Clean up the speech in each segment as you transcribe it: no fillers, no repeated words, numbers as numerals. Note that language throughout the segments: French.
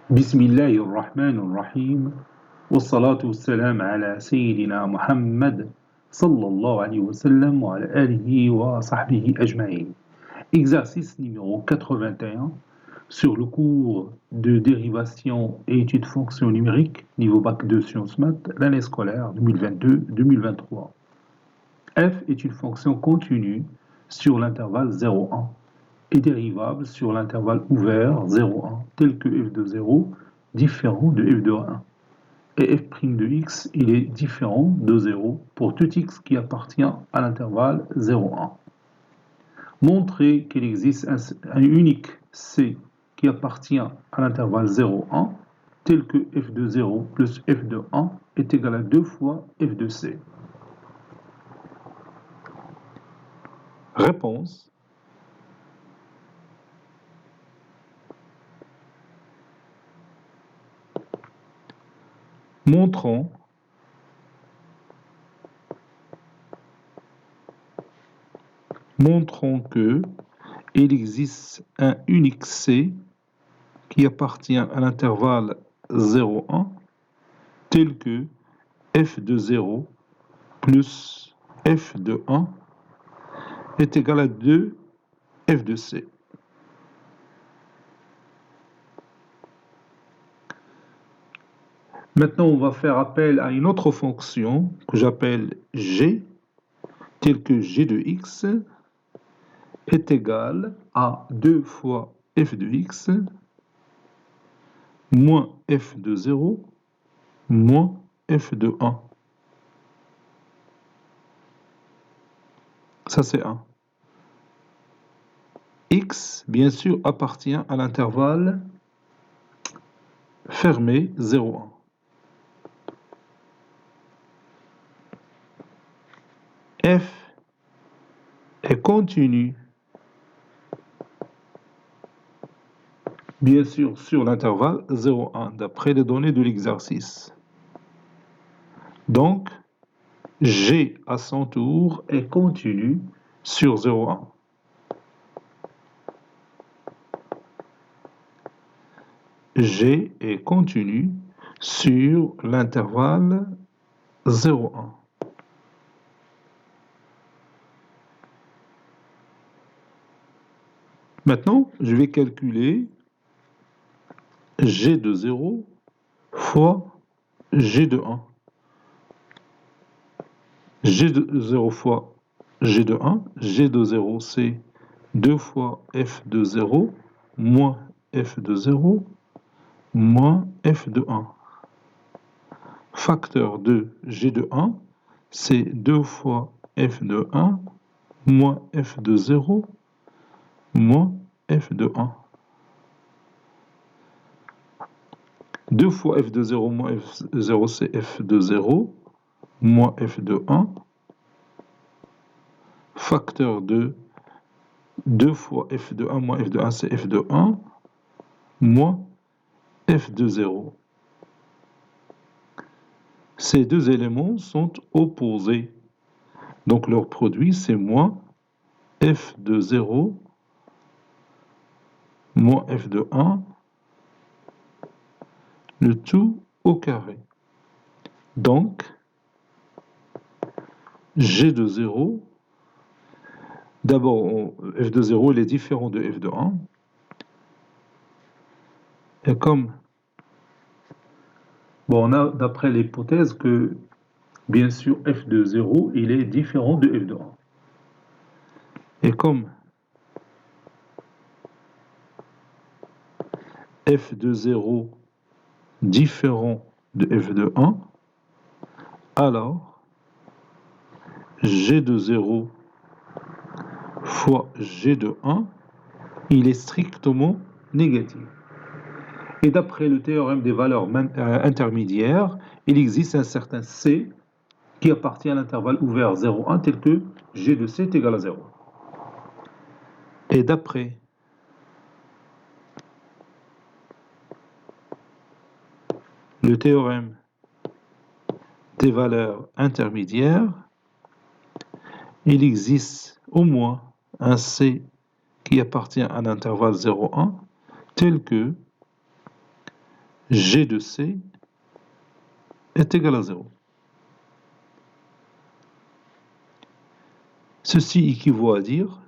بسم الله الرحمن الرحيم والصلاة والسلام على سيدنا محمد صلى الله عليه وسلم وعلى آله وصحبه أجمعين. Exercice numéro 81 sur le cours de dérivation et études fonctions numériques, niveau bac 2 sciences maths, l'année scolaire 2022-2023. F est une fonction continue sur l'intervalle 0,1 et dérivable sur l'intervalle ouvert 0,1, tel que f de 0 différent de f de 1. Et f' de x, il est différent de 0 pour tout x qui appartient à l'intervalle 0,1. Montrer qu'il existe un unique c qui appartient à l'intervalle 0,1, tel que f de 0 plus f de 1 est égal à 2 fois f de c. Réponse. Montrons que il existe un unique c qui appartient à l'intervalle 0,1 tel que f de 0 plus f de 1 est égal à 2 f de c. Maintenant, on va faire appel à une autre fonction que j'appelle g, telle que g de x est égal à 2 fois f de x moins f de 0 moins f de 1. Ça, c'est 1. X, bien sûr, appartient à l'intervalle fermé 0,1. F est continu, bien sûr, sur l'intervalle 0,1, d'après les données de l'exercice. Donc, G à son tour est continu sur 0,1. G est continu sur l'intervalle 0,1. Maintenant, je vais calculer G de 0 fois G de 1. G de 0 fois G de 1. G de 0, c'est 2 fois f de 0 moins f de 0 moins f de 1. Facteur de G de 1, c'est 2 fois f de 1 moins f de 0 moins f de 1. 2 fois f de 0 moins f de 0, c'est f de 0 moins f de 1. Facteur de 2 fois f de 1 moins f de 1, c'est f de 1 moins f de 0. Ces deux éléments sont opposés. Donc leur produit, c'est moins f de 0 moins f de 1, le tout au carré. Donc, g de 0, d'abord, f de 0, il est différent de f de 1. Et comme, bon, on a d'après l'hypothèse que, bien sûr, f de 0, il est différent de f de 1. Et comme f de 0 différent de f de 1, alors g de 0 fois g de 1, il est strictement négatif. Et d'après le théorème des valeurs intermédiaires, il existe un certain c qui appartient à l'intervalle ouvert 0,1 tel que g de c est égal à 0. Et d'après le théorème des valeurs intermédiaires, il existe au moins un c qui appartient à l'intervalle 0,1 tel que G de C est égal à 0. Ceci équivaut à dire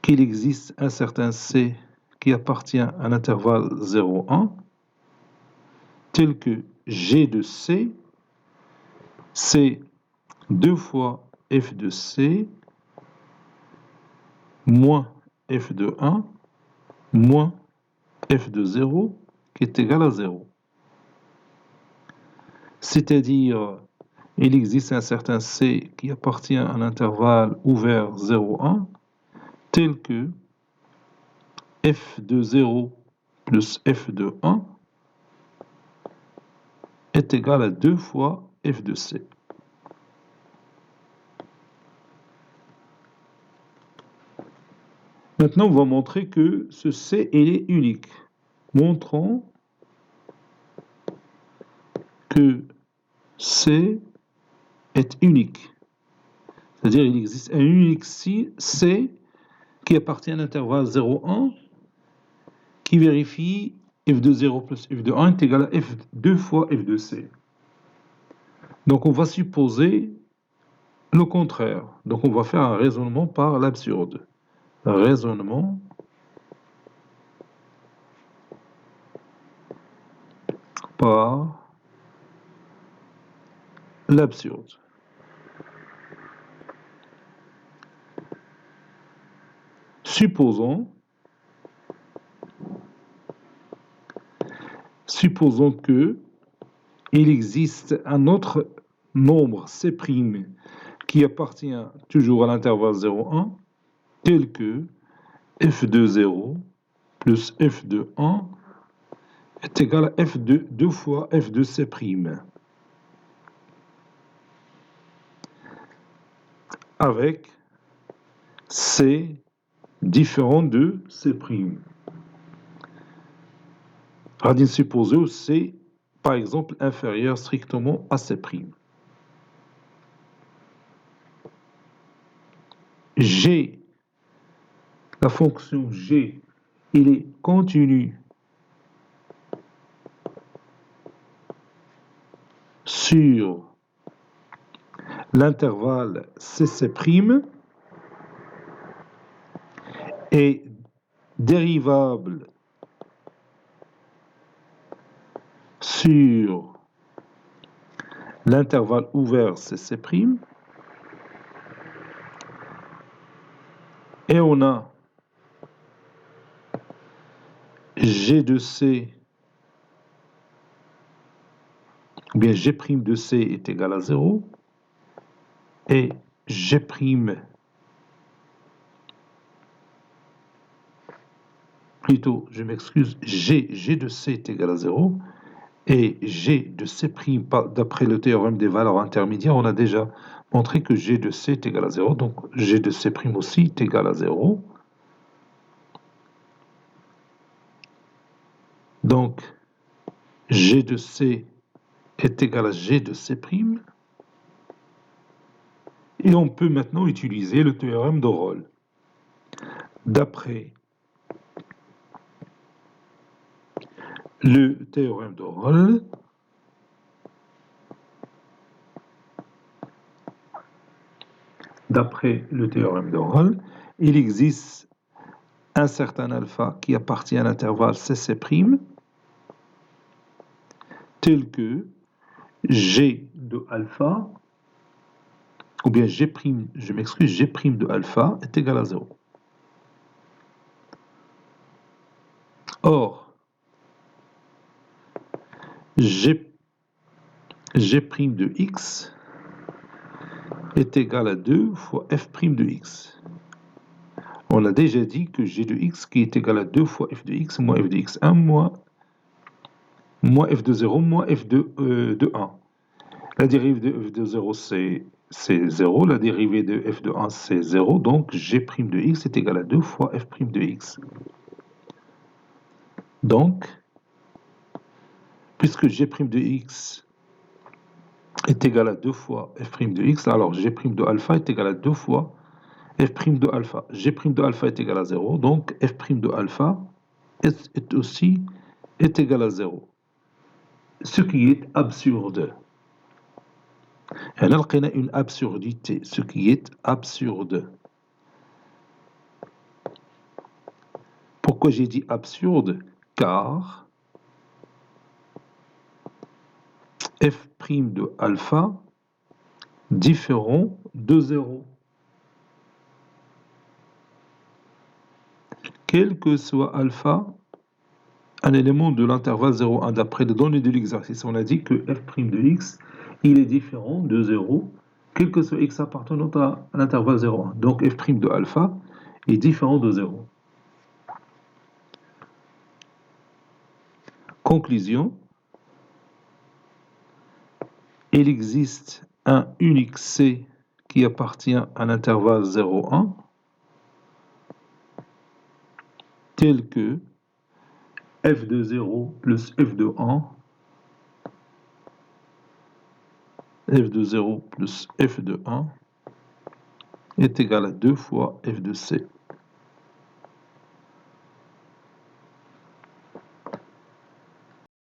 qu'il existe un certain C qui appartient à l'intervalle 0,1, tel que G de C, c'est 2 fois f de C moins f de 1 moins f de 0 qui est égal à 0. C'est-à-dire, il existe un certain C qui appartient à l'intervalle ouvert 0,1, tel que f de 0 plus f de 1 est égal à 2 fois f de C. Maintenant, on va montrer que ce C est unique. Montrons que C est unique. C'est-à-dire qu'il existe un unique C qui appartient à l'intervalle 0,1 qui vérifie f de 0 plus f de 1 est égal à f 2 fois f de C. Donc on va supposer le contraire. Donc on va faire un raisonnement par l'absurde. Raisonnement par l'absurde. Supposons que il existe un autre nombre C' qui appartient toujours à l'intervalle 0,1, tel que f de 0 plus f de 1 est égal à f de 2 fois f de C', avec C différent de C'. Radine supposée où C, par exemple, inférieur strictement à C'. G, la fonction G, il est continu sur l'intervalle CC' est dérivable sur l'intervalle ouvert CC', et on a G de C, ou bien G' de C est égal à 0, et G', plutôt, je m'excuse, G de C est égal à 0, et G de C', d'après le théorème des valeurs intermédiaires, on a déjà montré que G de C est égal à 0, donc G de C' aussi est égal à 0. Donc, G de C est égal à G de C', et on peut maintenant utiliser le théorème de Rolle. D'après le théorème de Rolle, il existe un certain alpha qui appartient à l'intervalle CC', tel que G de alpha, ou bien G', je m'excuse, G' de alpha est égal à 0. Or, G' de x est égal à 2 fois f' de x. On a déjà dit que G de x qui est égal à 2 fois f de x moins f de x1 moins f de 0 moins f de 1. La dérivée de f de 0 c'est 0, la dérivée de f de 1 c'est 0, donc G' de x est égal à 2 fois f' de x. Donc, puisque G' de x est égal à 2 fois f' de x, alors G' de alpha est égal à 2 fois f' de alpha. G' de alpha est égal à 0, donc f' de alpha est égal à 0. ce qui est absurde. هنا لقينا une absurdité, ce qui est absurde. Pourquoi j'ai dit absurde? Car f' de alpha différent de 0. Quel que soit alpha, un élément de l'intervalle 0,1. D'après les données de l'exercice, on a dit que f' de x, il est différent de 0, quel que soit x appartenant à l'intervalle 0,1. Donc f' de alpha est différent de 0. Conclusion, il existe un unique C qui appartient à l'intervalle 0,1 tel que f de 0 plus f de 1, f de 0 plus f de 1 est égal à 2 fois f de C.